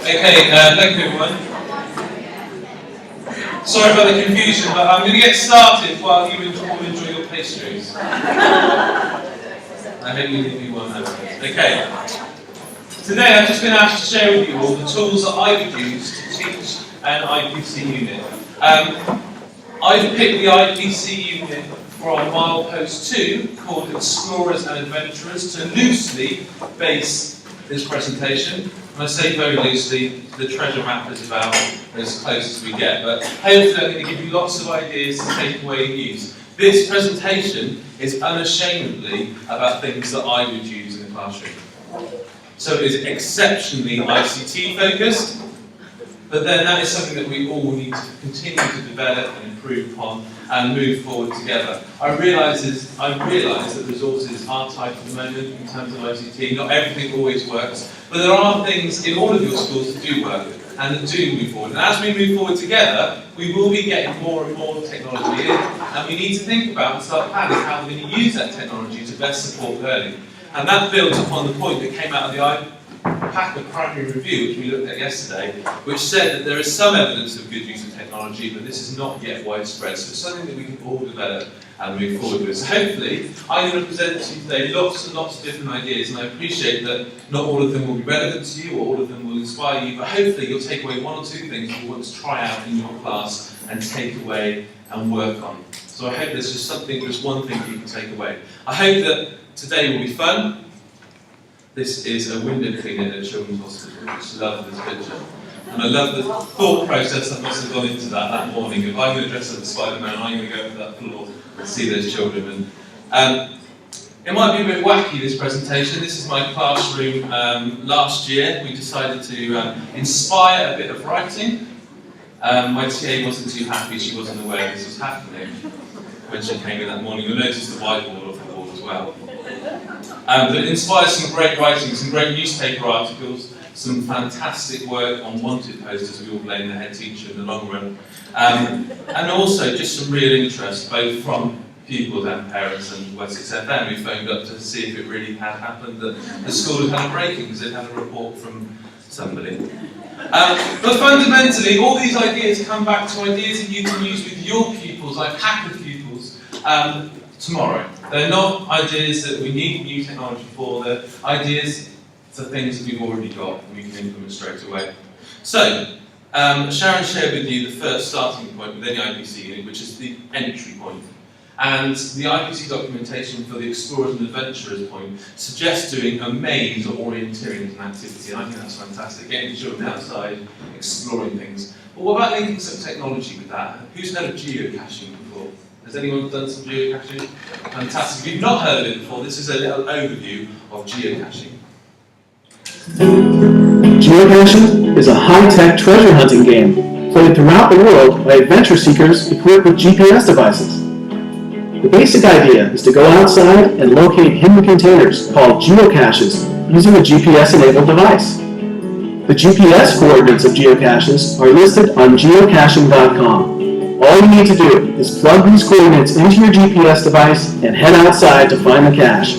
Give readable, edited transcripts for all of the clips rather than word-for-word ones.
Okay, thank you everyone. Sorry about the confusion, but I'm going to get started while you all enjoy your pastries. I hope you won't have it. Okay. Today I've just been asked to share with you all the tools that I would use to teach an IPC unit. I've picked the IPC unit from Milepost 2 called Explorers and Adventurers to loosely base this presentation. When I say very loosely, the treasure map is about as close as we get, but hopefully I'm going to give you lots of ideas to take away and use. This presentation is unashamedly about things that I would use in the classroom. So it is exceptionally ICT focused, but then that is something that we all need to continue to develop and improve upon and move forward together. I realise that resources are tight at the moment in terms of ICT. Not everything always works, but there are things in all of your schools that do work and that do move forward. And as we move forward together, we will be getting more and more technology in, and we need to think about and start planning how we're going to use that technology to best support learning. And that builds upon the point that came out of the IPACA primary review, which we looked at yesterday, which said that there is some evidence of good use of technology, but this is not yet widespread. So it's something that we can all develop and move forward with. So hopefully, I'm going to present to you today lots and lots of different ideas, and I appreciate that not all of them will be relevant to you, or all of them will inspire you, but hopefully you'll take away one or two things you want to try out in your class and take away and work on. So I hope there's just one thing you can take away. I hope that today will be fun. This is a window cleaner at a children's hospital. I just love this picture. And I love the thought process that must have gone into that morning. If I'm going to dress up as Spider-Man, I'm going to go to that floor and see those children. And it might be a bit wacky, this presentation. This is my classroom. Last year, we decided to inspire a bit of writing. My TA wasn't too happy. She wasn't aware this was happening when she came in that morning. You'll notice the whiteboard off the wall as well. But it inspires some great writing, some great newspaper articles, some fantastic work on wanted posters we all blame the head teacher in the long run, and also just some real interest both from pupils and parents and Wessex FM who phoned up to see if it really had happened that the school had had a break-in because they'd had a report from somebody. But fundamentally, all these ideas come back to ideas that you can use with your pupils, like IPACA pupils, tomorrow. They're not ideas that we need new technology for, they're ideas to things that we've already got and we can implement straight away. So, Sharon shared with you the first starting point with any IPC unit, which is the entry point. And the IPC documentation for the Explorers and Adventurers point suggests doing a maze or orienteering as an activity, and I think that's fantastic, getting the children outside, exploring things. But what about linking some technology with that? Who's heard of geocaching before? Has anyone done some geocaching? Fantastic. If you've not heard of it before, this is a little overview of geocaching. Geocaching is a high-tech treasure hunting game played throughout the world by adventure seekers equipped with GPS devices. The basic idea is to go outside and locate hidden containers called geocaches using a GPS-enabled device. The GPS coordinates of geocaches are listed on geocaching.com. All you need to do is plug these coordinates into your GPS device and head outside to find the cache.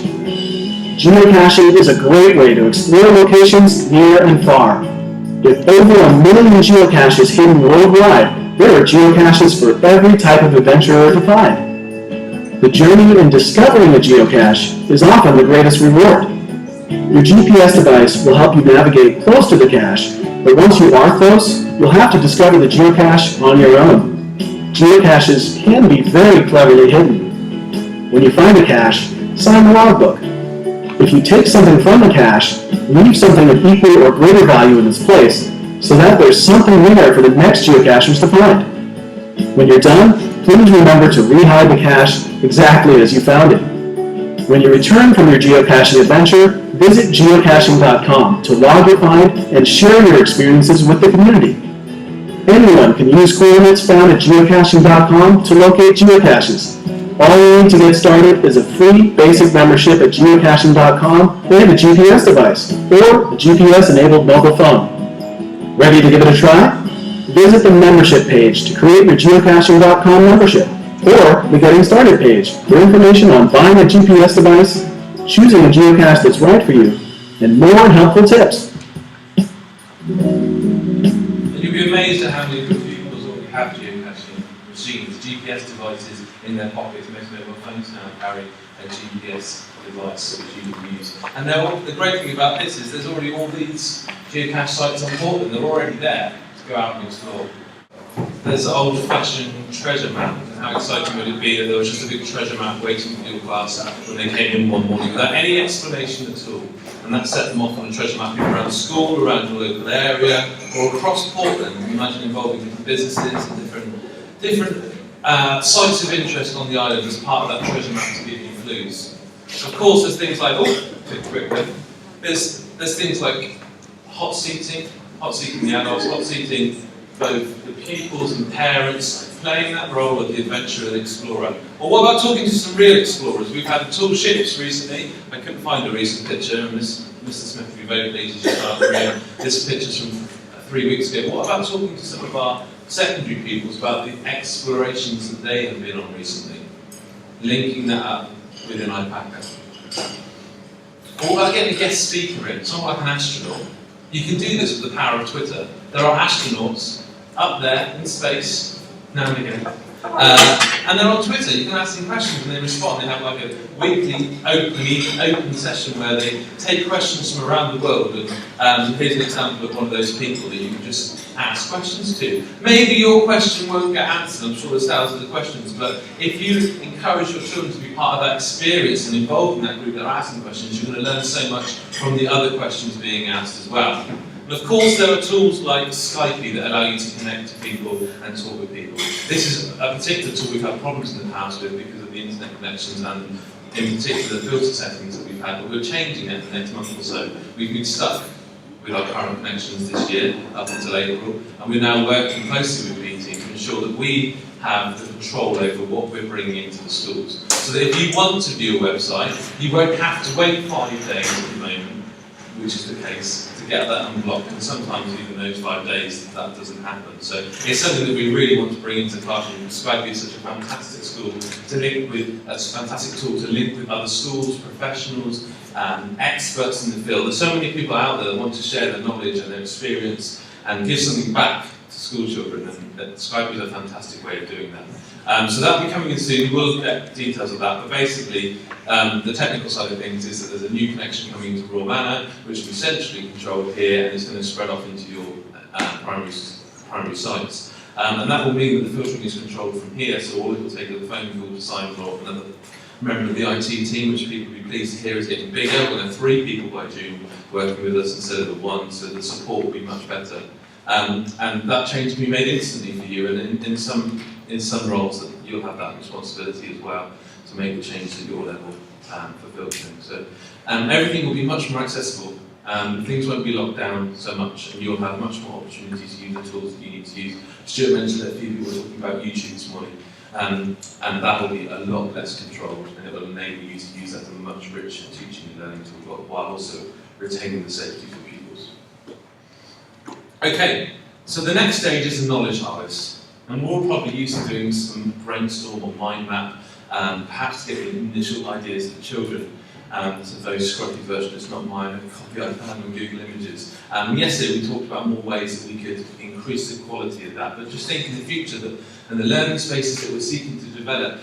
Geocaching is a great way to explore locations near and far. With over 1 million geocaches hidden worldwide, there are geocaches for every type of adventurer to find. The journey in discovering a geocache is often the greatest reward. Your GPS device will help you navigate close to the cache, but once you are close, you'll have to discover the geocache on your own. Geocaches can be very cleverly hidden. When you find a cache, sign the logbook. If you take something from the cache, leave something of equal or greater value in its place, so that there's something there for the next geocachers to find. When you're done, please remember to re-hide the cache exactly as you found it. When you return from your geocaching adventure, visit geocaching.com to log your find and share your experiences with the community. Anyone can use coordinates found at geocaching.com to locate geocaches. All you need to get started is a free basic membership at geocaching.com and a GPS device, or a GPS-enabled mobile phone. Ready to give it a try? Visit the membership page to create your geocaching.com membership, or the Getting Started page for information on buying a GPS device, choosing a geocache that's right for you, and more helpful tips. amazed at how many pupils already have geocaching machines, GPS devices in their pockets. Most mobile phones now carry a GPS device which you can use. And the great thing about this is there's already all these geocache sites on Portland. They're already there to go out and explore. There's an old-fashioned treasure map. And how exciting would it be that there was just a big treasure map waiting for your class when they came in one morning without any explanation at all? And that set them off on a treasure map around the school, around your local area, or across Portland. Imagine involving different businesses and different sites of interest on the island as part of that treasure map to give you clues. Of course, there's things like, there's things like hot seating the adults, hot seating both the pupils and parents, playing that role of the adventurer and explorer. Or what about talking to some real explorers? We've had tall ships recently. I couldn't find a recent picture, and Mr. Smith would be very pleased to start bringing this picture's from 3 weeks ago. What about talking to some of our secondary pupils about the explorations that they have been on recently? Linking that up within IPACA. What about getting a guest speaker in, someone like an astronaut? You can do this with the power of Twitter. There are astronauts up there in space, now and again. And they're on Twitter. You can ask them questions and they respond. They have like a weekly open session where they take questions from around the world. And here's an example of one of those people that you can just ask questions to. Maybe your question won't get answered. I'm sure there's thousands of questions. But if you encourage your children to be part of that experience and involved in that group that are asking questions, you're going to learn so much from the other questions being asked as well. And of course, there are tools like Skype that allow you to connect to people and talk with people. This is a particular tool we've had problems in the past with because of the internet connections and in particular the filter settings that we've had, but we're changing it in the next month or so. We've been stuck with our current connections this year up until April, and we're now working closely with BT to ensure that we have the control over what we're bringing into the schools. So that if you want to view a website, you won't have to wait 5 days at the moment, which is the case, to get that unblocked, and sometimes even those 5 days that doesn't happen. So it's something that we really want to bring into classrooms. Spracklen is such a fantastic school to link with, it's a fantastic tool to link with other schools, professionals, experts in the field. There's so many people out there that want to share their knowledge and their experience and give something back to school children, and Spracklen is a fantastic way of doing that. So that'll be coming in soon. We'll get details of that, but basically the technical side of things is that there's a new connection coming into Royal Manor, which will be centrally controlled here, and it's going to spread off into your primary sites. And that will mean that the filtering is controlled from here, so all it will take is a phone call to sign for another member of the IT team, which people will be pleased to hear is getting bigger. We're going to have 3 people by June working with us instead of the 1, so the support will be much better. And that change can be made instantly for you, and in some roles that you'll have that responsibility as well to make the change at your level for filtering. So everything will be much more accessible. Things won't be locked down so much, and you'll have much more opportunity to use the tools that you need to use. Stuart mentioned that a few people were talking about YouTube this morning, and that will be a lot less controlled, and it will enable you to use that as a much richer teaching and learning tool while also retaining the safety for pupils. Okay, so the next stage is the knowledge harvest. And we're all probably used to doing some brainstorm or mind map, perhaps to get the initial ideas of the children. It's a very scruffy version, it's not mine, a copy I found on Google Images. Yesterday we talked about more ways that we could increase the quality of that, but just think in the future that, and the learning spaces that we're seeking to develop,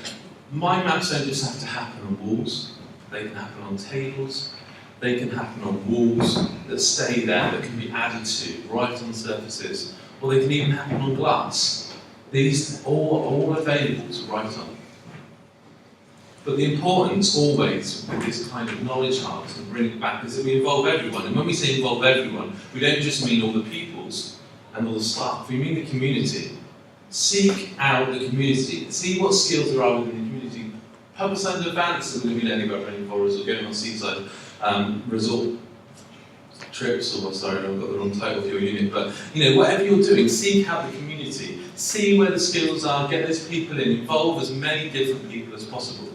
mind maps don't just have to happen on walls, they can happen on tables, they can happen on walls that stay there, that can be added to, right on surfaces, or they can even happen on glass. These are all available to write on. But the importance always with this kind of knowledge harvest and bring it back is that we involve everyone. And when we say involve everyone, we don't just mean all the pupils and all the staff, we mean the community. Seek out the community, see what skills there are within the community. Publicise events that we're going to be learning about rainforests or going on seaside resort trips, or sorry, I've got the wrong title for your unit, but whatever you're doing, seek out the community, see where the skills are, get those people in, involve as many different people as possible.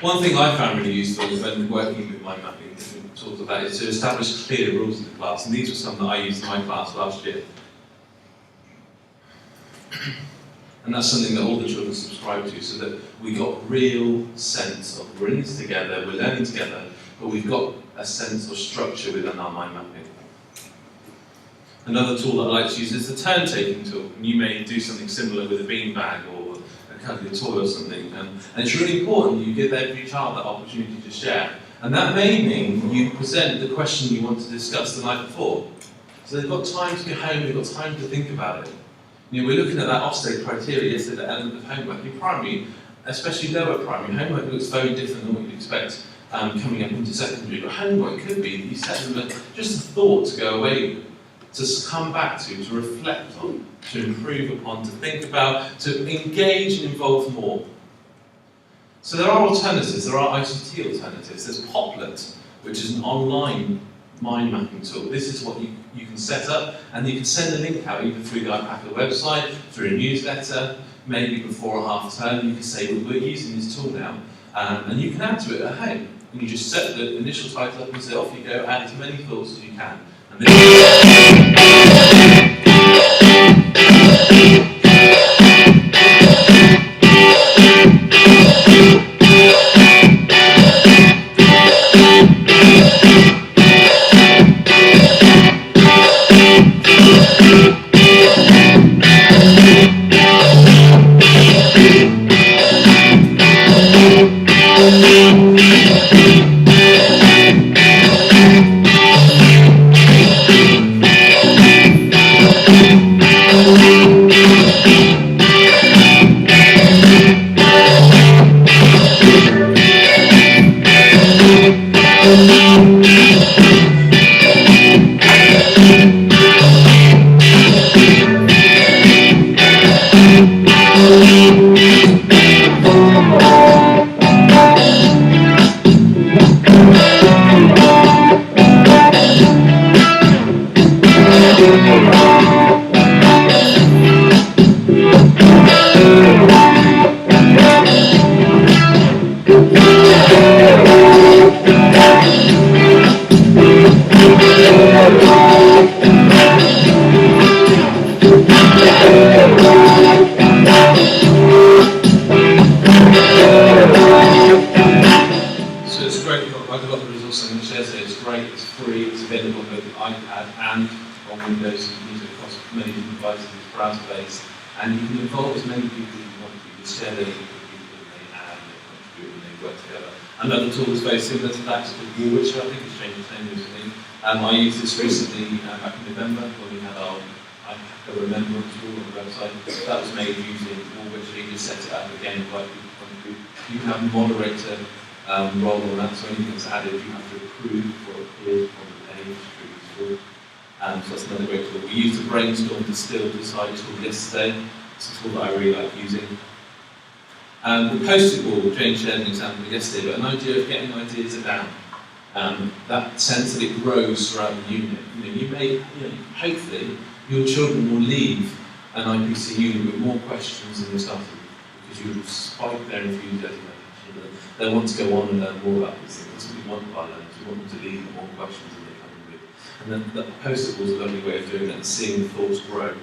One thing I found really useful when working with mind mapping, different tools of that, is to establish clear rules of the class, and these were some that I used in my class last year. And that's something that all the children subscribe to, so that we got a real sense of we're in this together, we're learning together, but we've got a sense of structure within our mind mapping. Another tool that I like to use is the turn-taking tool. And you may do something similar with a beanbag or a cuddly toy or something. And it's really important that you give every child that opportunity to share. And that may mean you present the question you want to discuss the night before. So they've got time to go home, they've got time to think about it. You know, we're looking at that Ofsted criteria yesterday, the element of homework. In primary, especially lower primary, homework looks very different than what you'd expect coming up into secondary. But homework could be that you set them just a thought to go away with, to come back to reflect on, to improve upon, to think about, to engage and involve more. So there are alternatives, there are ICT alternatives. There's Popplet, which is an online mind mapping tool. This is what you can set up, and you can send a link out either through the IPACA website, through a newsletter, maybe before a half term. You can say, well, we're using this tool now, and you can add to it at home. And you just set the initial title up and say, off you go, add as many thoughts as you can. And and you can involve as many people as you want to. You share those with people, and they add, and they contribute, and they work together. Another tool is very similar to that, it's called Aldridge, I think it's changed its name recently. I used this recently back in November when we had our IPACA remembrance tool on the website. That was made using Aldridge, you just set it up again, invite people to contribute. You can have a moderator role on that, so anything that's added you have to approve or appear on the page through the tool. So that's another great tool. We used a brainstorm distilled design tool yesterday. It's a tool that I really like using. The post-it board, Jane shared an example yesterday, but an idea of getting ideas down. That sense that it grows throughout the unit. Hopefully, your children will leave an IPC unit with more questions than they started with, because you will spike their enthusiasm. They want to go on and learn more about these things. That's what we want by learners. We want them to leave with more questions than they come in with. And then the post-it board is a lovely way of doing that and seeing the thoughts grow.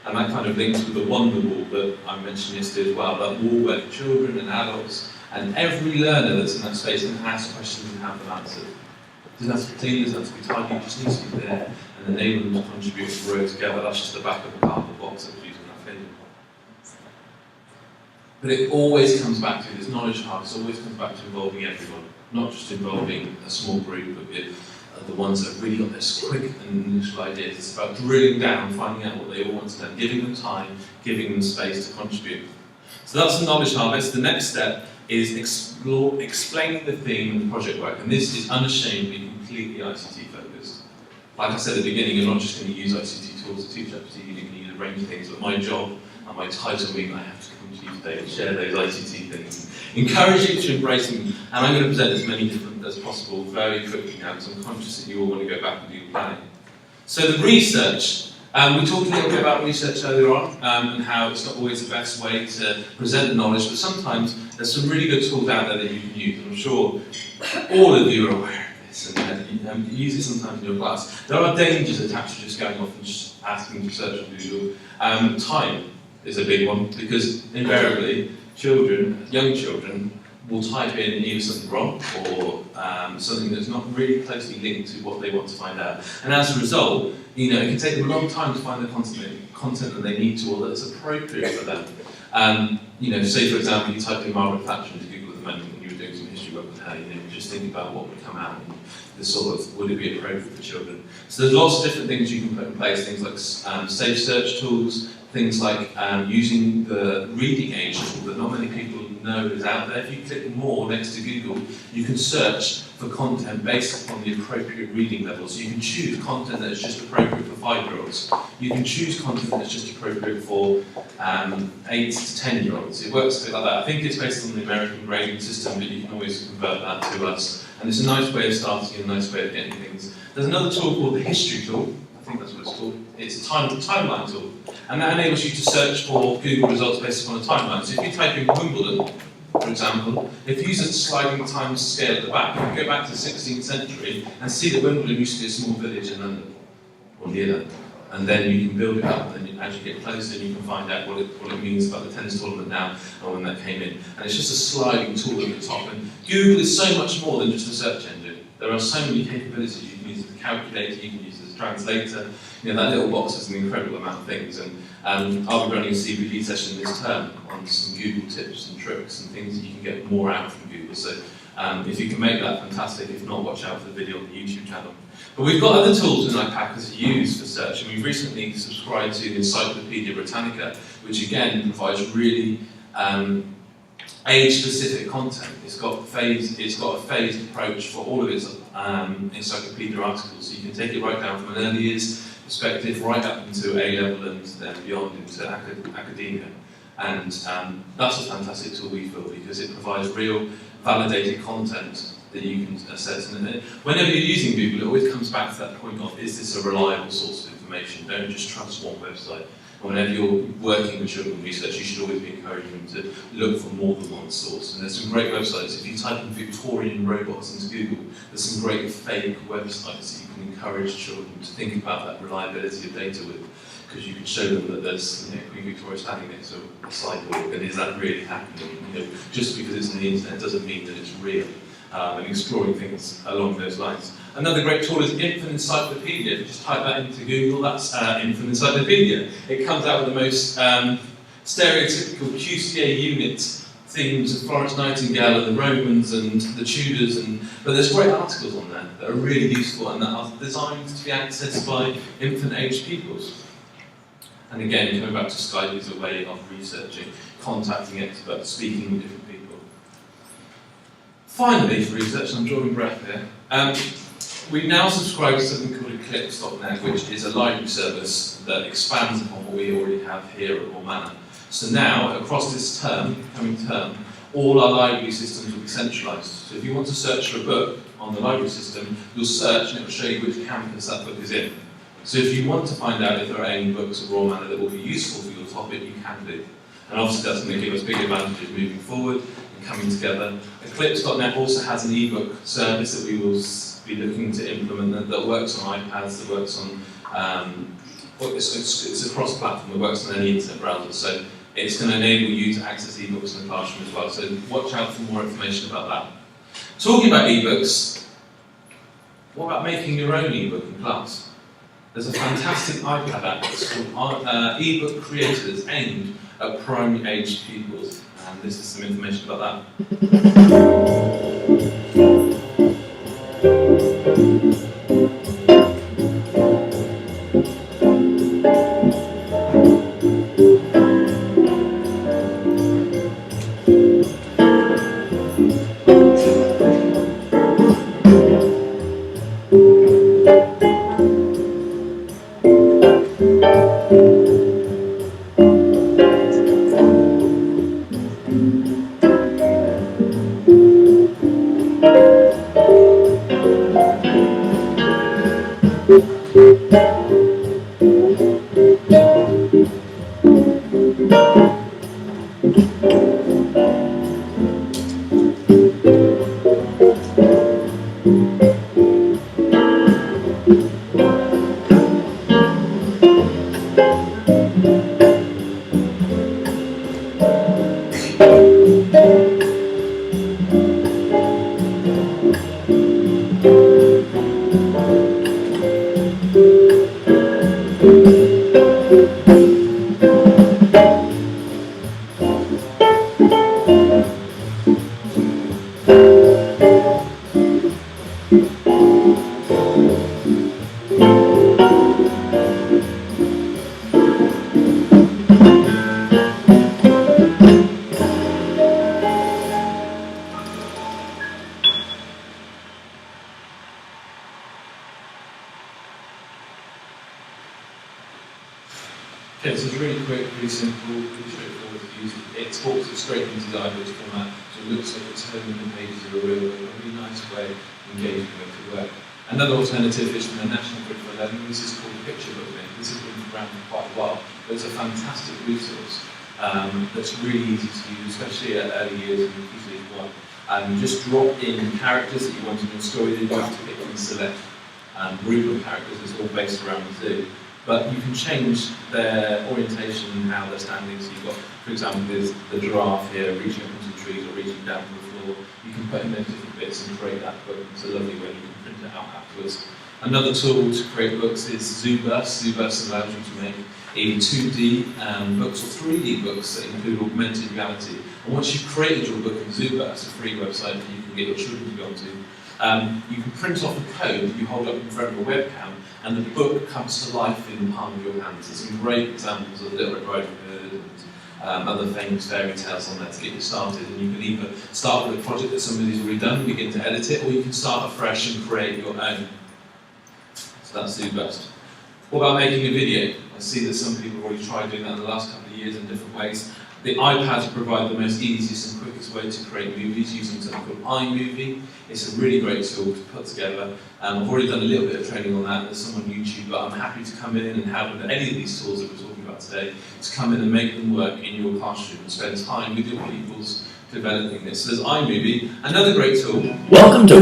And that kind of links with the wonder wall that I mentioned yesterday as well, that wall where children and adults and every learner that's in that space can ask questions and have them answered. It doesn't have to be clean, it doesn't have to be tidy, it just needs to be there and enable them to contribute and grow together. That's just the back of the cardboard box that we're using that film. But it always comes back to this knowledge hub, it always comes back to involving everyone, not just involving a small group, but the ones that have really got this quick and initial ideas. It's about drilling down, finding out what they all want to learn, giving them time, giving them space to contribute. So that's the knowledge harvest. The next step is explaining the theme and the project work, and this is unashamedly completely ICT focused. Like I said at the beginning, you're not just going to use ICT tools to teach ICT, you can use a range of things, but my job and my title means I have to come to you today and share those ICT things. Encourage you to embrace them, and I'm going to present as many different as possible very quickly now, because I'm conscious that you all want to go back and do your planning. So the research, we talked a little bit about research earlier on, and how it's not always the best way to present the knowledge, but sometimes there's some really good tools out there that you can use. I'm sure all of you are aware of this, and you use it sometimes in your class. There are dangers attached to just going off and just asking to search on Google. Time is a big one, because invariably, young children, will type in either something wrong or something that's not really closely linked to what they want to find out. And as a result, You know, it can take them a long time to find the content that they need to, or that's appropriate for them. You know, say for example, you type in Margaret Thatcher into Google at the moment and you were doing some history work with her, you know, just think about what would come out and the sort of, would it be appropriate for children? So there's lots of different things you can put in place, things like safe search tools, things like using the reading age tool that not many people know is out there. If you click more next to Google, you can search for content based upon the appropriate reading level. So you can choose content that is just appropriate for 5-year-olds. You can choose content that is just appropriate for 8 to 10-year-olds. It works a bit like that. I think it's based on the American grading system, but you can always convert that to us. And it's a nice way of starting and a nice way of getting things. There's another tool called the history tool. I think that's what it's called. It's a timeline tool. And that enables you to search for Google results based upon a timeline. So if you type in Wimbledon, for example, if you use a sliding time scale at the back, you can go back to the 16th century and see that Wimbledon used to be a small village in London, or near London. And then you can build it up, and as you get closer, you can find out what it means about the tennis tournament now and when that came in. And it's just a sliding tool at the top. And Google is so much more than just a search engine. There are so many capabilities. You can use it as a calculator, you can use it as a translator. You know, that little box has an incredible amount of things. And I'll be running a CPD session this term on some Google tips and tricks and things that you can get more out from Google. So if you can make that, fantastic. If not, watch out for the video on the YouTube channel. But we've got other tools in IPACA to use for search, and we've recently subscribed to the Encyclopedia Britannica, which again provides really age-specific content. It's got a phased approach for all of its encyclopedia articles, so you can take it right down from an early years perspective, right up into A-level and then beyond into academia. And that's a fantastic tool, we feel, because it provides real validated content that you can assess. And whenever you're using Google, it always comes back to that point of, is this a reliable source of information? Don't just trust one website. And whenever you're working with children research, you should always be encouraging them to look for more than one source. And there's some great websites. If you type in Victorian robots into Google, there's some great fake websites that you can encourage children to think about that reliability of data with. Because you can show them that there's, you know, Queen Victoria standing next to a sidewalk, and is that really happening? You know, just because it's on the internet doesn't mean that it's real. And exploring things along those lines. Another great tool is Infant Encyclopedia. If you just type that into Google, that's Infant Encyclopedia. It comes out with the most stereotypical QCA unit themes of Florence Nightingale and the Romans and the Tudors, but there's great articles on there that are really useful and that are designed to be accessed by infant-aged pupils. And again, coming back to Skype is a way of researching, contacting experts, speaking with different people. Finally, for research, and I'm drawing breath here, we've now subscribed to something called Eclipse.net, which is a library service that expands upon what we already have here at Royal Manor. So now, across this coming term, all our library systems will be centralised. So if you want to search for a book on the library system, you'll search and it will show you which campus that book is in. So if you want to find out if there are any books at Royal Manor that will be useful for your topic, you can do. And obviously that's going to give us big advantages moving forward and coming together. Eclipse.net also has an ebook service that we will be looking to implement that works on iPads, that works on, it's a cross-platform, it works on any internet browser. So it's going to enable you to access ebooks in the classroom as well. So watch out for more information about that. Talking about ebooks, what about making your own ebook in class? There's a fantastic iPad app that's called eBook Creators aimed at primary aged pupils. And this is some information about that. Okay, so it's really quick, really simple, really straightforward to use. It exports it straight into the iBooks format, so it looks like it's turning the pages of a really nice way of engaging with the work. Another alternative is from the National Grid for Learning. This is called Picture Book Link. This has been around for quite a while, but it's a fantastic resource that's really easy to use, especially at early years and easily one. You just drop in characters that you want in your story, then you have to pick and select group of characters. It's all based around the zoo. But you can change their orientation and how they're standing. So you've got, for example, there's the giraffe here reaching up into the trees or reaching down to the floor. You can put in those different bits and create that book. It's a lovely way you can print it out afterwards. Another tool to create books is ZooBurst. ZooBurst allows you to make either 2D books or 3D books that include augmented reality. And once you've created your book in ZooBurst, a free website that you can get your children to go onto, you can print off a code that you hold up in front of a webcam, and the book comes to life in the palm of your hands. There's some great examples of Little Red Riding Hood and other famous fairy tales on there to get you started. And you can either start with a project that somebody's already done and begin to edit it, or you can start afresh and create your own. So that's ZooBurst. What about making a video? I see that some people have already tried doing that in the last couple of years in different ways. The iPads provide the most easiest and quickest way to create movies using something called iMovie. It's a really great tool to put together. I've already done a little bit of training on that. There's some on YouTube, but I'm happy to come in and help with any of these tools that we're talking about today, to come in and make them work in your classroom and spend time with your pupils developing this. So there's iMovie. Another great tool. Welcome to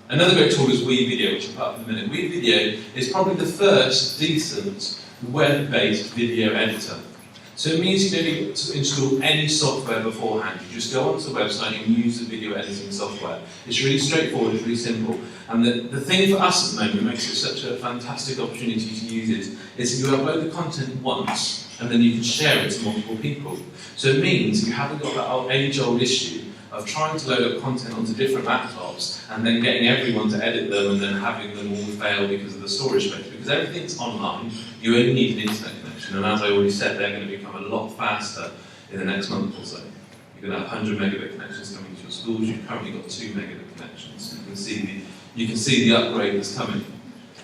Another great tool is WeVideo, which I'll put up in a minute. WeVideo is probably the first decent web-based video editor. So it means you don't need to install any software beforehand. You just go onto the website and use the video editing software. It's really straightforward, it's really simple. And the thing for us at the moment that makes it such a fantastic opportunity to use it is you upload the content once and then you can share it to multiple people. So it means you haven't got that age-old issue of trying to load up content onto different laptops and then getting everyone to edit them and then having them all fail because of the storage space. Because everything's online, you only need an internet connection, and as I already said, they're going to become a lot faster in the next month or so. You're going to have 100 megabit connections coming to your schools. You've currently got 2 megabit connections. You can see the upgrade that's coming.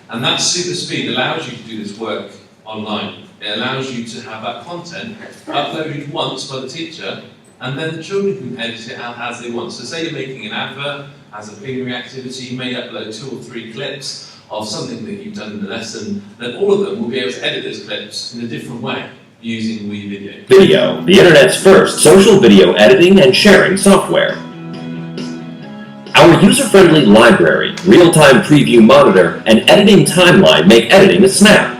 And that super speed allows you to do this work online. It allows you to have that content uploaded once by the teacher, and then the children can edit it out as they want. So say you're making an advert as a plenary activity, you may upload 2 or 3 clips of something that you've done in the lesson, then all of them will be able to edit those clips in a different way using WeVideo. Video, the internet's first social video editing and sharing software. Our user-friendly library, real-time preview monitor, and editing timeline make editing a snap.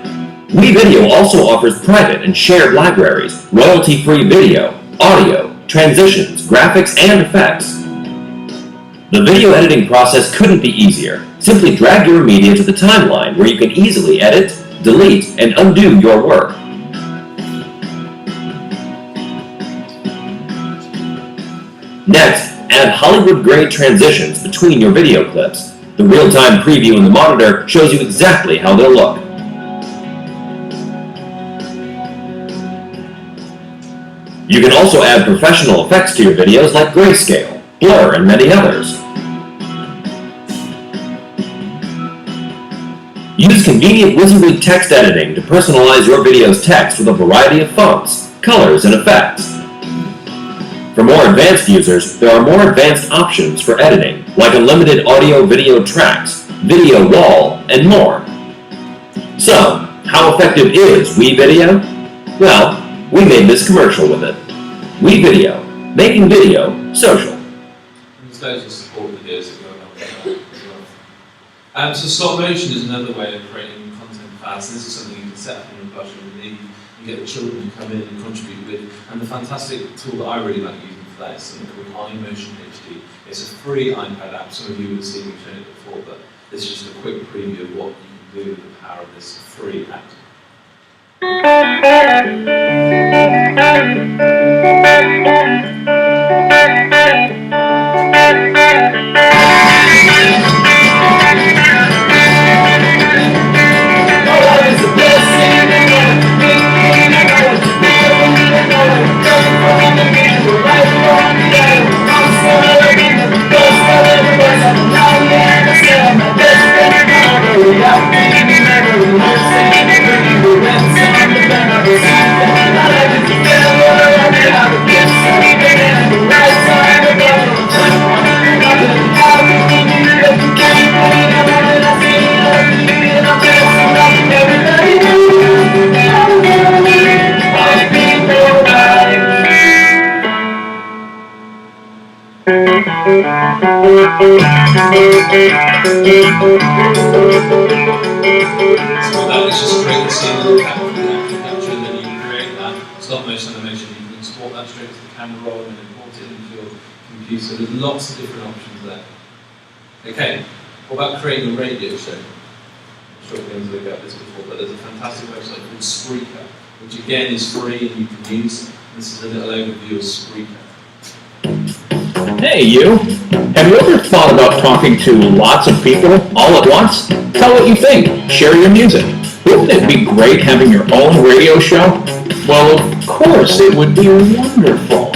WeVideo also offers private and shared libraries, royalty-free video, audio, transitions, graphics, and effects. The video editing process couldn't be easier. Simply drag your media to the timeline where you can easily edit, delete, and undo your work. Next, add Hollywood-grade transitions between your video clips. The real-time preview in the monitor shows you exactly how they'll look. You can also add professional effects to your videos like grayscale, blur, and many others. Use convenient WYSIWYG text editing to personalize your video's text with a variety of fonts, colors, and effects. For more advanced users, there are more advanced options for editing, like unlimited audio-video tracks, video wall, and more. So, how effective is WeVideo? Well, we made this commercial with it. WeVideo, making video social. There's loads of support videos that go along with that as well. So stop motion is another way of creating content fast. This is something you can set up in your classroom and you get the children to come in and contribute with. And the fantastic tool that I really like using for that is something called iMotion HD. It's a free iPad app. Some of you would have seen me shown it before, but this is just a quick preview of what you can do with the power of this free app. So that is just create the scene and the capture, and then you can create that stop motion animation. You can export that straight to the camera roll and import it into your computer. There's lots of different options there. Okay, what about creating a radio show? I'm sure everyone's looked at this before, but there's a fantastic website called Spreaker, which again is free and you can use. This is a little overview of Spreaker. Hey, you! Have you ever thought about talking to lots of people all at once? Tell what you think. Share your music. Wouldn't it be great having your own radio show? Well, of course, it would be wonderful.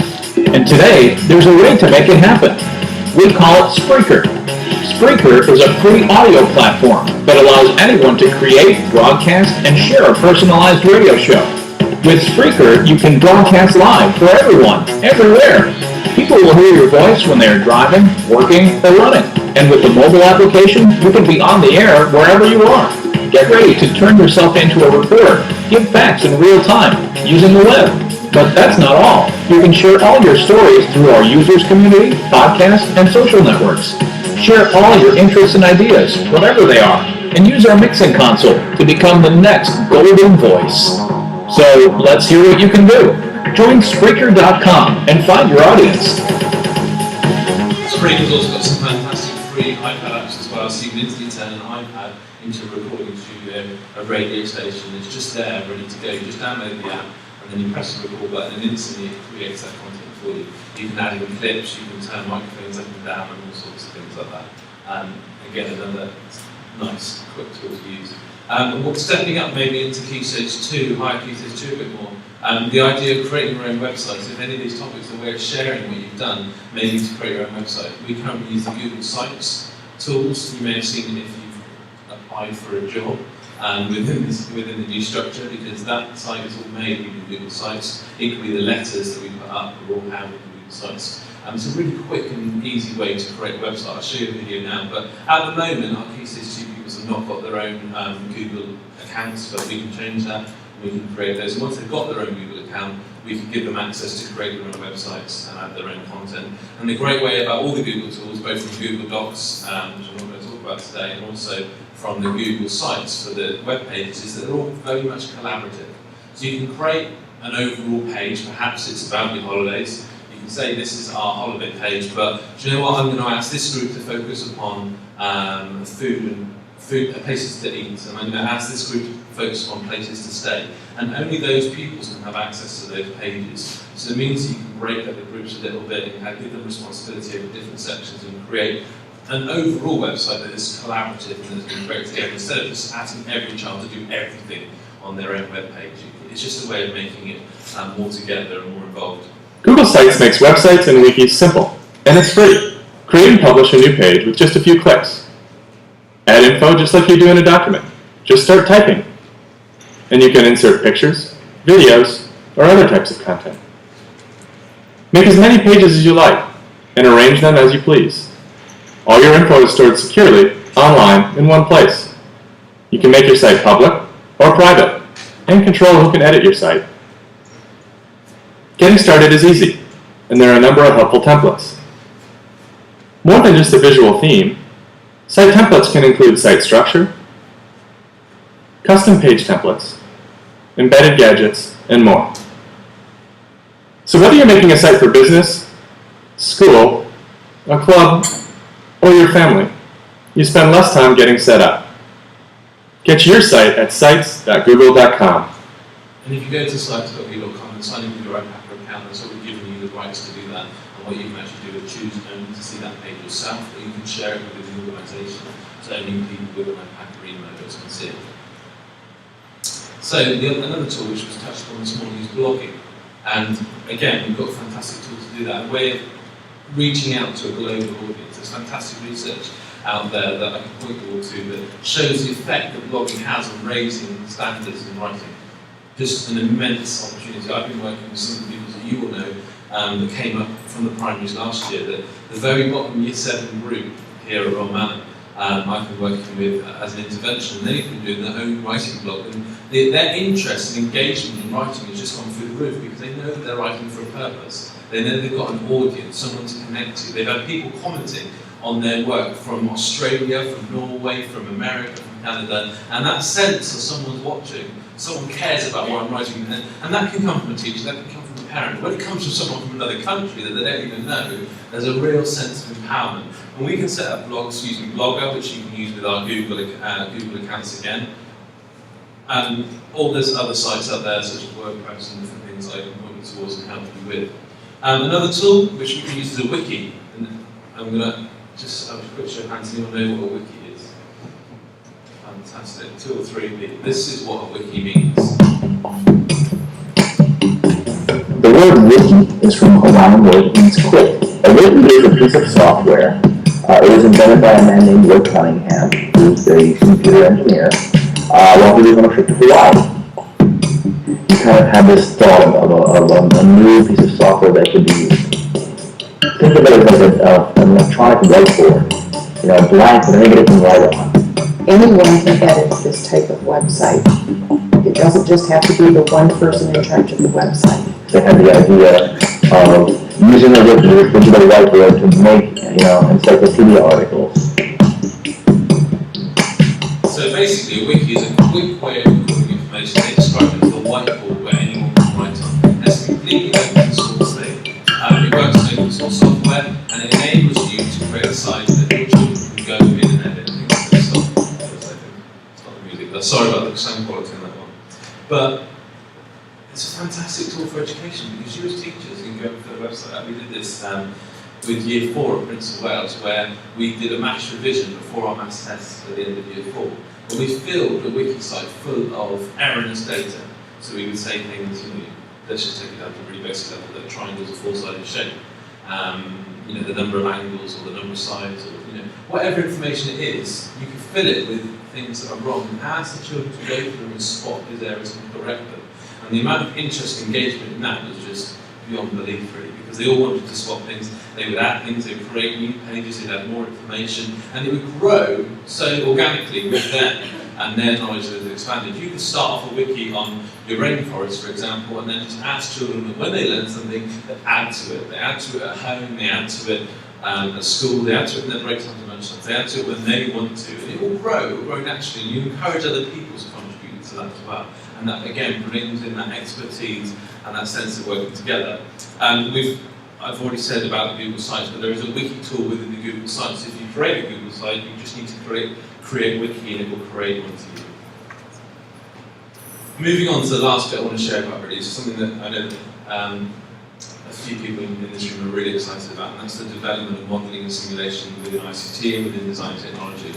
And today, there's a way to make it happen. We call it Spreaker. Spreaker is a free audio platform that allows anyone to create, broadcast, and share a personalized radio show. With Spreaker, you can broadcast live for everyone, everywhere. People will hear your voice when they are driving, working, or running. And with the mobile application, you can be on the air wherever you are. Get ready to turn yourself into a reporter. Give facts in real time using the web. But that's not all. You can share all your stories through our users community, podcasts, and social networks. Share all your interests and ideas, whatever they are, and use our mixing console to become the next golden voice. So let's hear what you can do. Join Spreaker.com and find your audience. Spreaker's also got some fantastic free iPad apps as well, so you can instantly turn an iPad into a recording studio, a radio station. It's just there, ready to go. You just download the app, and then you press the record button, and instantly it creates that content for you. You can add in clips, you can turn microphones up and down, and all sorts of things like that. Again, another nice, quick tool to use. Stepping up maybe into Key Stage 2, higher Key Stage 2 a bit more. The idea of creating your own website, if any of these topics are a way of sharing what you've done, maybe to create your own website. We currently use the Google Sites tools. You may have seen if you've applied for a job within the new structure, because that site is all made using Google Sites. Equally, the letters that we put up are all handled with Google Sites. It's a really quick and easy way to create a website. I'll show you a video now, but at the moment, our Key Stage 2 pupils have not got their own Google accounts, but we can change that. We can create those. And once they've got their own Google account, we can give them access to create their own websites and add their own content. And the great way about all the Google tools, both from Google Docs, which I'm not going to talk about today, and also from the Google Sites for the web pages, is that they're all very much collaborative. So you can create an overall page. Perhaps it's about your holidays. You can say this is our holiday page, but do you know what? I'm going to ask this group to focus upon food, places to eat, and I'm going to ask this group to focus on places to stay. And only those pupils can have access to those pages. So it means you can break up the groups a little bit and give them responsibility over different sections and create an overall website that is collaborative and that has been created together, instead of just asking every child to do everything on their own web page. It's just a way of making it more together and more involved. Google Sites makes websites and wikis simple, and it's free. Create and publish a new page with just a few clicks. Add info just like you do in a document. Just start typing. And you can insert pictures, videos, or other types of content. Make as many pages as you like, and arrange them as you please. All your info is stored securely, online, in one place. You can make your site public or private, and control who can edit your site. Getting started is easy, and there are a number of helpful templates. More than just a visual theme, site templates can include site structure, custom page templates, embedded gadgets, and more. So whether you're making a site for business, school, a club, or your family, you spend less time getting set up. Get your site at sites.google.com. And if you go to sites.google.com and sign in with your IPACA account, that's already given you the rights to do that. And what you can actually do is choose only to see that page yourself, or you can share it within the organisation, so only people with an IPACA email address can see it. So another tool which was touched on this morning is blogging. And again, we've got a fantastic tool to do that, a way of reaching out to a global audience. There's fantastic research out there that I can point you all to that shows the effect that blogging has on raising standards in writing. Just an immense opportunity. I've been working with some of the people that you will know that came up from the primaries last year. The very bottom Year 7 group here at Royal Manor, I've been working with as an intervention, and they've been doing their own writing blog. And their interest and engagement in writing has just gone through the roof, because they know that they're writing for a purpose. they've got an audience, someone to connect to. They've had people commenting on their work from Australia, from Norway, from America, from Canada, and that sense of someone's watching, someone cares about what I'm writing, and that can come from a teacher, that can come from a parent. When it comes from someone from another country that they don't even know, there's a real sense of empowerment. And we can set up blogs using Blogger, which you can use with our Google accounts again. All there's other sites out there, such as WordPress and different things I can point you towards and help you with. Another tool which we can use is a wiki. And I'm going to just have a quick show of hands. Anyone know what a wiki is? Fantastic. 2 or 3 people. This is what a wiki means. The word wiki is from a Latin word and means quick. A wiki is a piece of software. It was invented by a man named Will Cunningham, who's a computer engineer, while he was on a trip to Hawaii. He kind of had this thought of a new piece of software that could be used. Think of it as an electronic whiteboard, blank with anything to write on. Anyone can edit this type of website. It doesn't just have to be the one person in charge of the website. They had the idea of using a wiki, this digital whiteboard, to make, encyclopedia articles. So basically, a wiki is a quick way of recording information. They describe it as a whiteboard where anyone can write on. It's a completely open source thing. It works on open source software, and it enables you to create a site that your children can go in and edit. Stop the music. Sorry about the sound quality on that one. But it's a fantastic tool for education because you as teachers can go to the website. We did this with Year 4 at Prince of Wales, where we did a maths revision before our maths tests at the end of Year 4. And we filled a wiki site full of erroneous data. So we would say things, let's just take it down to a really basic level, that triangles are 4-sided shape. The number of angles or the number of sides, or whatever information it is, you can fill it with things that are wrong and ask the children to go through and spot these errors and correct them. And the amount of interest and engagement in that was just beyond belief, really, because they all wanted to swap things. They would add things, they would create new pages, they'd add more information, and it would grow so organically with them, and their knowledge was expanded. You could start off a wiki on your rainforest, for example, and then just ask children that when they learn something, they add to it. They add to it at home, they add to it at school, they add to it in their break times and lunchtimes, they add to it when they want to, and it will grow naturally, and you encourage other people to contribute to that as well. And that, again, brings in that expertise and that sense of working together. I've already said about the Google Sites, but there is a wiki tool within the Google Sites. If you create a Google site, you just need to create wiki and it will create one to you. Moving on to the last bit I want to share about really is something that I know a few people in this room are really excited about, and that's the development of modelling and simulation within ICT and within design technology.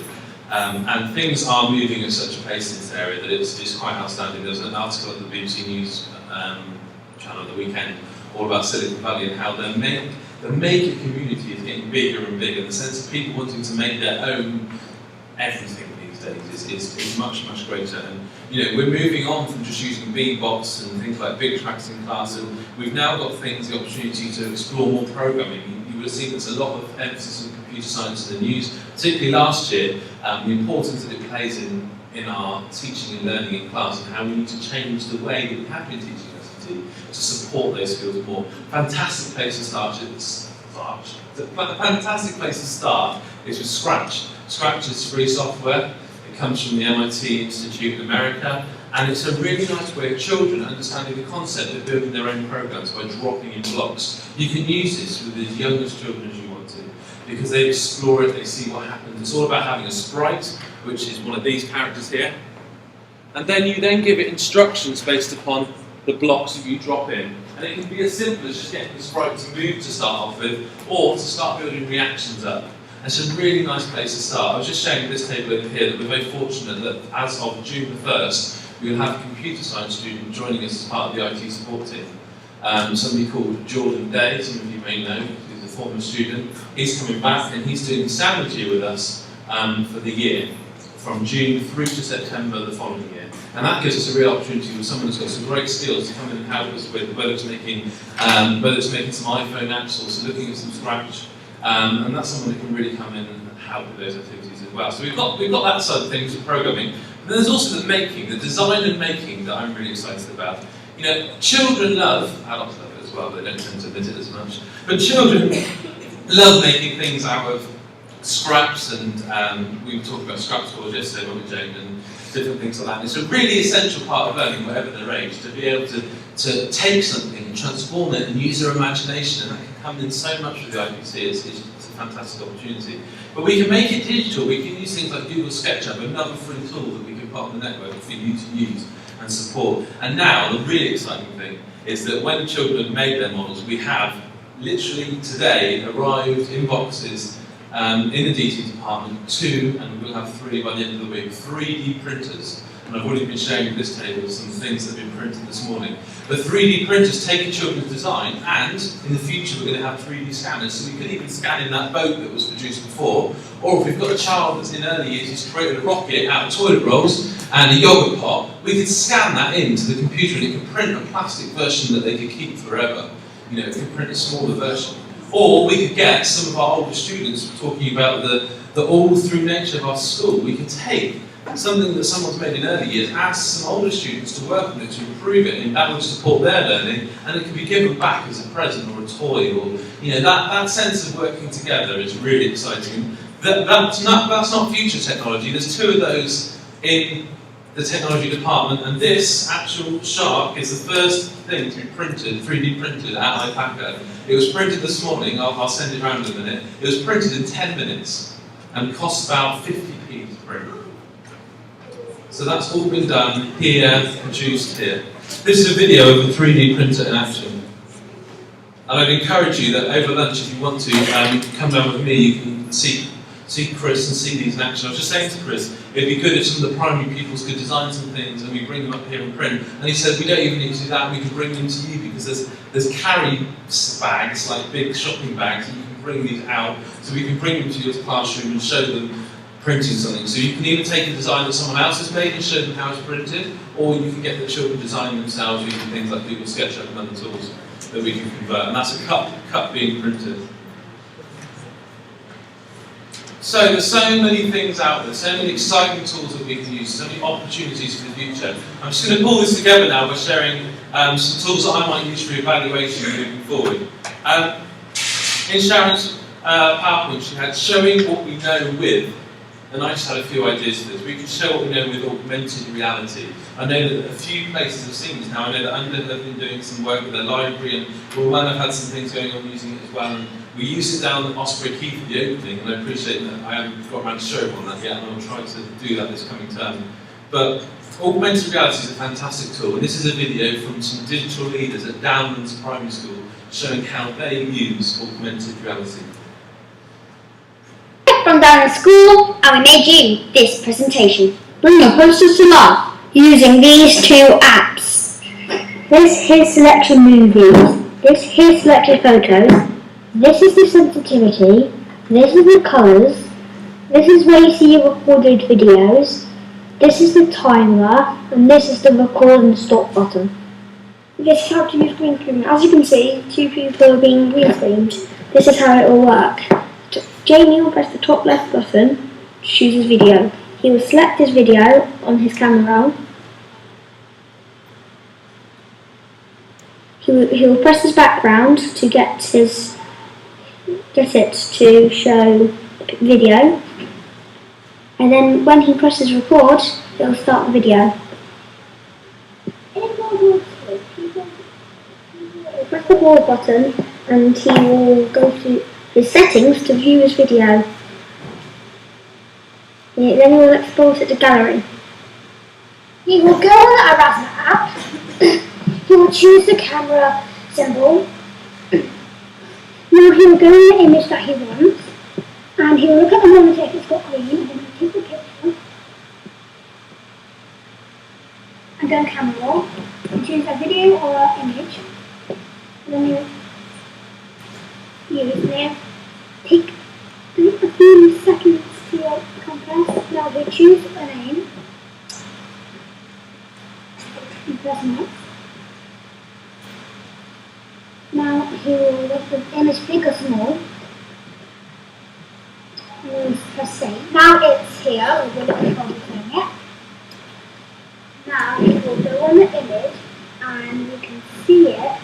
And things are moving at such a pace in this area that it's quite outstanding. There was an article at the BBC News channel at the weekend all about Silicon Valley and how the maker community is getting bigger and bigger. The sense of people wanting to make their own everything these days is much, much greater. And we're moving on from just using Beanbots and things like Big Tracks in class, and we've now got the opportunity to explore more programming. You would have seen there's a lot of emphasis on computer science in the news, particularly last year, the importance that it plays in our teaching and learning in class, and how we need to change the way that we have been teaching ICT to support those skills more. Fantastic place to start. The fantastic place to start is with Scratch. Scratch is free software. It comes from the MIT Institute in America, and it's a really nice way of children understanding the concept of building their own programs by dropping in blocks. You can use this with as young as children as you want to, because they explore it, they see what happens. It's all about having a sprite, which is one of these characters here, and then you give it instructions based upon the blocks that you drop in. And it can be as simple as just getting the sprite to move to start off with, or to start building reactions up. It's a really nice place to start. I was just showing this table over here that we're very fortunate that as of June the 1st, we'll have a computer science student joining us as part of the IT support team. Somebody called Jordan Day, some of you may know, he's a former student. He's coming back and he's doing sandwich year with us for the year, from June through to September the following year. And that gives us a real opportunity with someone who's got some great skills to come in and help us with, whether it's making some iPhone apps or so looking at some Scratch. And that's someone who can really come in and help with those activities as well. So we've got that side of things with programming. And then there's also the design and making that I'm really excited about. Children love, adults love it as well, they don't tend to admit it as much. But children love making things out of scraps, and we talked about scrap stores yesterday, weren't we, Jane, and different things like that. And it's a really essential part of learning, whatever their age, to be able to take something and transform it and use their imagination, and that can come in so much with the IPC. It's a fantastic opportunity. But we can make it digital. We can use things like Google SketchUp, another free tool that we can put on the network for you to use and support. And now, the really exciting thing is that when children have made their models, we have literally today arrived in boxes in the DT department 2, and we'll have 3 by the end of the week, 3D printers. And I've already been showing you this table some things that have been printed this morning. The 3D printers take a children's design, and in the future we're going to have 3D scanners, so we could even scan in that boat that was produced before. Or if we've got a child that's in early years who's created a rocket out of toilet rolls and a yogurt pot, we could scan that into the computer and it can print a plastic version that they could keep forever. You know, it can print a smaller version. Or we could get some of our older students talking about the all-through nature of our school. We could take something that someone's made in early years, ask some older students to work on it, to improve it, and that would support their learning, and it can be given back as a present or a toy, or, you know, that sense of working together is really exciting. That's not future technology. There's 2 of those in the technology department, and this actual shark is the first thing to be printed, 3D printed at IPACA. It was printed this morning. I'll send it around in a minute. It was printed in 10 minutes and cost about 50p to print. So that's all been done here, produced here. This is a video of a 3D printer in action. And I'd encourage you that over lunch, if you want to, you can come down with me, you can see Chris and see these in action. I was just saying to Chris, it'd be good if some of the primary pupils could design some things and we bring them up here and print. And he said, we don't even need to do that, we can bring them to you because there's carry bags, like big shopping bags, and you can bring these out. So we can bring them to your classroom and show them printing something. So you can either take a design that someone else has made and show them how it's printed, or you can get the children designing themselves using things like Google SketchUp and other tools that we can convert. And that's a cup being printed. So there's so many things out there, so many exciting tools that we can use, so many opportunities for the future. I'm just going to pull this together now by sharing some tools that I might use for evaluation moving forward. In Sharon's PowerPoint, she had showing what we know with, and I just had a few ideas for this. We can show what we know with augmented reality. I know that a few places have seen this now. I know that Untitled have been doing some work with their library, and Royal Manor have had some things going on using it as well. And we used it down at Osprey Quay for the opening, and I appreciate that I haven't got around to showing on that yet, and I'll try to do that this coming term. But augmented reality is a fantastic tool, and this is a video from some digital leaders at Downlands Primary School showing how they use augmented reality. From down in school, and we made you this presentation. Bring your posters to life using these 2 apps. This here selection movies, this here selected photos, this is the sensitivity, this is the colours, this is where you see your recorded videos, this is the timer, and this is the record and stop button. This is how to use green screen. As you can see, 2 people are being green screened. This is how it will work. Jamie will press the top left button to choose his video. He will select his video on his camera roll. He will press his background to get it to show video. And then when he presses record, it will start the video. He'll press the forward button and he will go to his settings to view his video. Then he will export it to gallery. He will go on the Erasmus app. He will choose the camera symbol. Now he will go in the image that he wants, and he will look at the monitor if it's got green, and then he'll take the picture. And go camera roll, and choose a video or an image. And then he'll use there. Take a few seconds to compress. Now we choose a name. And press next. Now he will make the image big or small. And press save. Now it's here. We're going to be doing it. Now he will go on the image and you can see it.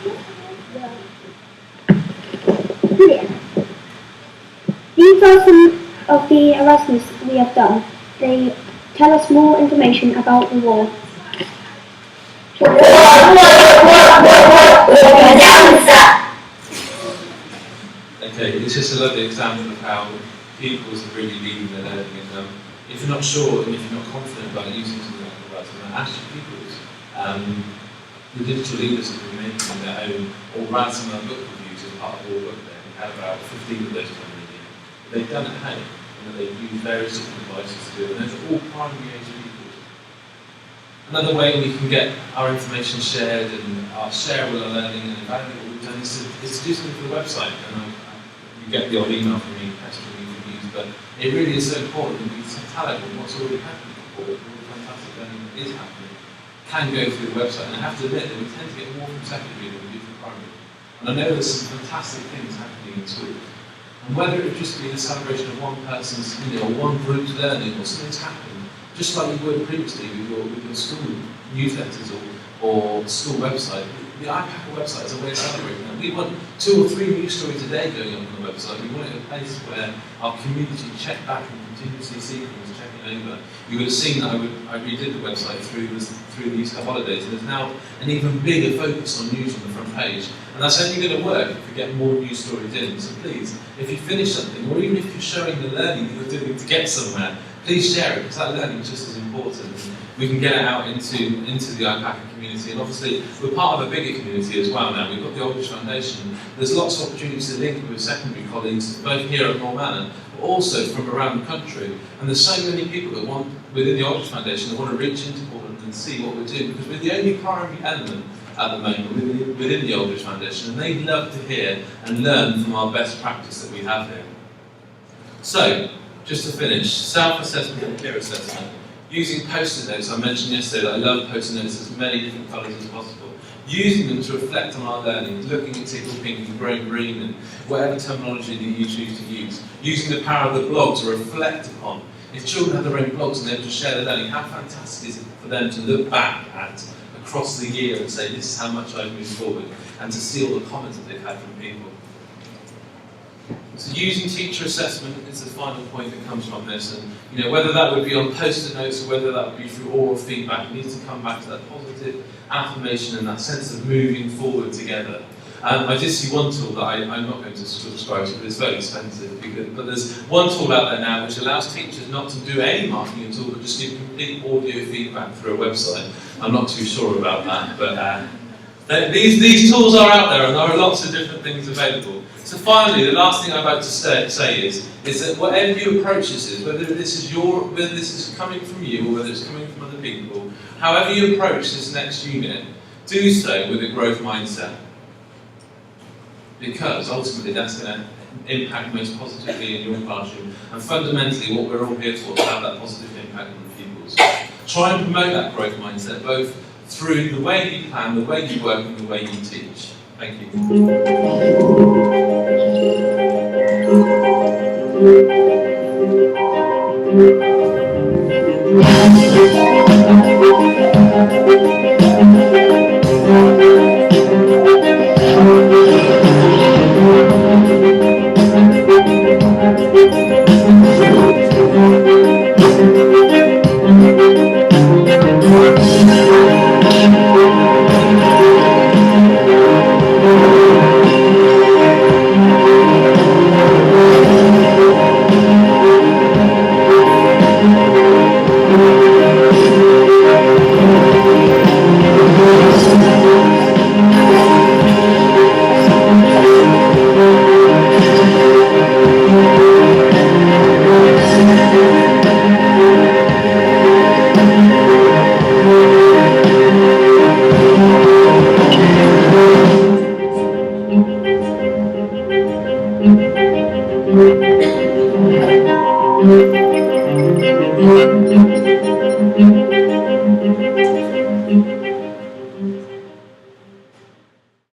These are some of the Erasmus we have done. They tell us more information about the war. Okay, it's just a lovely example of how pupils are really leading their learning. And if you're not sure and if you're not confident about using something like the writing, ask your pupils. The digital leaders have been making their own, or ran some of our book reviews as part of our book there. We had about 15 of those coming in. They've done it at home, and they've used various different devices to do it, and those are all primary age people. Another way we can get our information shared and share all our learning and evaluate what we've done is to do something for the website. And you get the odd email from me, question we can use, but it really is so important that we can tell everyone what's already happening before, all the fantastic learning that is happening can go through the website. And I have to admit that we tend to get more from secondary than we do from primary. And I know there's some fantastic things happening in schools. And whether it would just be the celebration of one person's, or one group's learning, or something's happened, just like you would previously with your school newsletters or school website, the IPACA website is a way of celebrating that. We want 2 or 3 news stories a day going up on the website. We want it a place where our community check back and continuously see things, checking over. You would have seen that I redid the website through the Easter holidays, and there's now an even bigger focus on news on the front page. And that's only going to work if we get more news stories in. So please, if you finish something, or even if you're showing the learning that you're doing to get somewhere, please share it, because that learning is just as important. We can get it out into the IPACA community, and obviously we're part of a bigger community as well now. We've got the Aldridge Foundation. There's lots of opportunities to link with secondary colleagues, both here at Royal Manor, but also from around the country. And there's so many people that want, within the Aldridge Foundation, that want to reach into Popplet and see what we're doing, because we're the only primary element at the moment within the Aldridge Foundation, and they love to hear and learn from our best practice that we have here. So, just to finish, self-assessment and peer assessment. Using post-it notes, I mentioned yesterday that I love post-it notes as many different colours as possible. Using them to reflect on our learning, looking at tickle pink and growing green and whatever terminology that you choose to use. Using the power of the blog to reflect upon. If children have their own blogs and they're able to share their learning, how fantastic is it for them to look back at across the year and say, this is how much I've moved forward, and to see all the comments that they've had from people. So using teacher assessment is the final point that comes from this, and whether that would be on post-it notes or whether that would be through oral feedback, it needs to come back to that positive affirmation and that sense of moving forward together. I did see one tool that I'm not going to subscribe to, but it's very expensive. But there's one tool out there now which allows teachers not to do any marking at all, but just give complete audio feedback through a website. I'm not too sure about that, but these tools are out there, and there are lots of different things available. So finally, the last thing I'd like to say is that whatever your approach this is, whether this is coming from you or whether it's coming from other people, however you approach this next unit, do so with a growth mindset. Because ultimately that's going to impact most positively in your classroom, and fundamentally what we're all here for is to have that positive impact on the pupils. Try and promote that growth mindset both through the way you plan, the way you work, and the way you teach. Thank you.